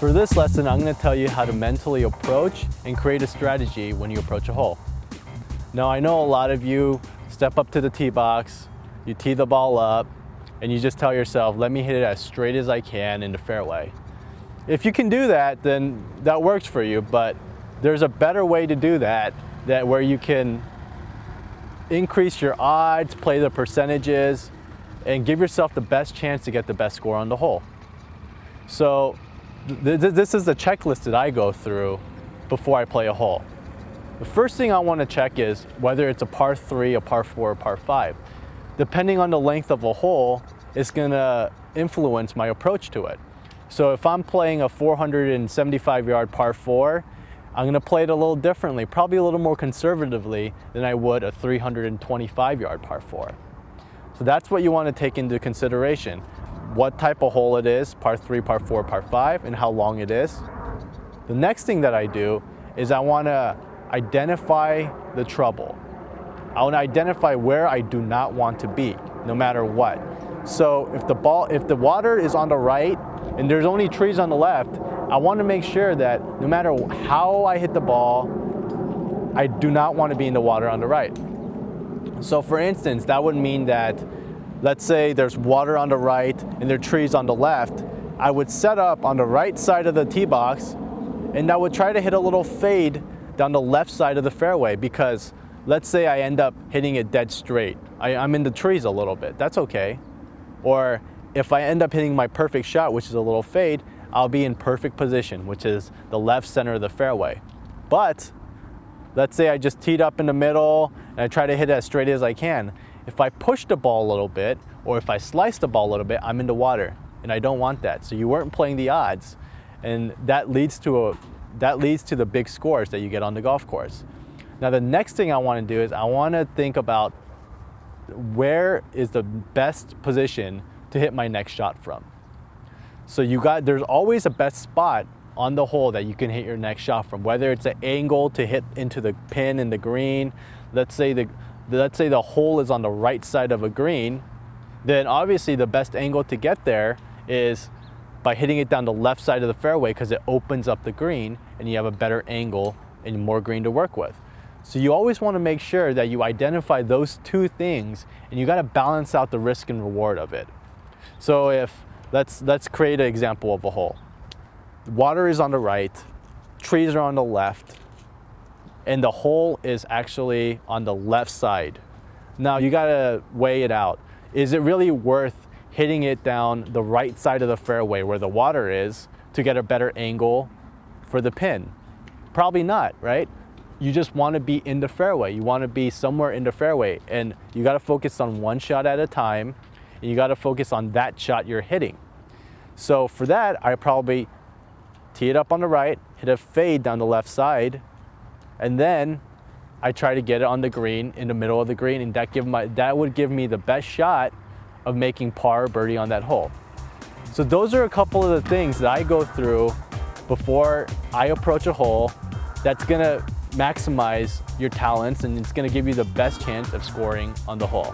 For this lesson, I'm going to tell you how to mentally approach and create a strategy when you approach a hole. Now, I know a lot of you step up to the tee box, you tee the ball up, and you just tell yourself, let me hit it as straight as I can in the fairway. If you can do that, then that works for you, but there's a better way to do that where you can increase your odds, play the percentages, and give yourself the best chance to get the best score on the hole. So this is the checklist that I go through before I play a hole. The first thing I want to check is whether it's a par 3, a par 4, or par 5. Depending on the length of a hole, it's going to influence my approach to it. So if I'm playing a 475-yard par 4, I'm going to play it a little differently, probably a little more conservatively than I would a 325-yard par 4. So that's what you want to take into consideration. What type of hole it is, par 3, par 4, par 5, and how long it is. The next thing that I do is I want to identify the trouble. I want to identify where I do not want to be, no matter what. So if the water is on the right and there's only trees on the left, I want to make sure that no matter how I hit the ball, I do not want to be in the water on the right. So for instance, that would mean that, let's say there's water on the right and there are trees on the left, I would set up on the right side of the tee box and I would try to hit a little fade down the left side of the fairway, because let's say I end up hitting it dead straight. I'm in the trees a little bit, that's okay. Or if I end up hitting my perfect shot, which is a little fade, I'll be in perfect position, which is the left center of the fairway. But let's say I just teed up in the middle and I try to hit it as straight as I can. If I push the ball a little bit, or if I slice the ball a little bit, I'm in the water, and I don't want that. So you weren't playing the odds, and that leads to the big scores that you get on the golf course. Now the next thing I want to do is I want to think about where is the best position to hit my next shot from. So there's always a best spot on the hole that you can hit your next shot from, whether it's an angle to hit into the pin in the green. Let's say the hole is on the right side of a green, then obviously the best angle to get there is by hitting it down the left side of the fairway, because it opens up the green and you have a better angle and more green to work with. So you always want to make sure that you identify those two things, and you got to balance out the risk and reward of it. So let's create an example of a hole. Water is on the right, trees are on the left, and the hole is actually on the left side. Now you gotta weigh it out. Is it really worth hitting it down the right side of the fairway where the water is to get a better angle for the pin? Probably not, right? You just wanna be in the fairway. You wanna be somewhere in the fairway, and you gotta focus on one shot at a time, and you gotta focus on that shot you're hitting. So for that, I probably tee it up on the right, hit a fade down the left side, and then I try to get it on the green, in the middle of the green, and that would give me the best shot of making par or birdie on that hole. So those are a couple of the things that I go through before I approach a hole that's gonna maximize your talents, and it's gonna give you the best chance of scoring on the hole.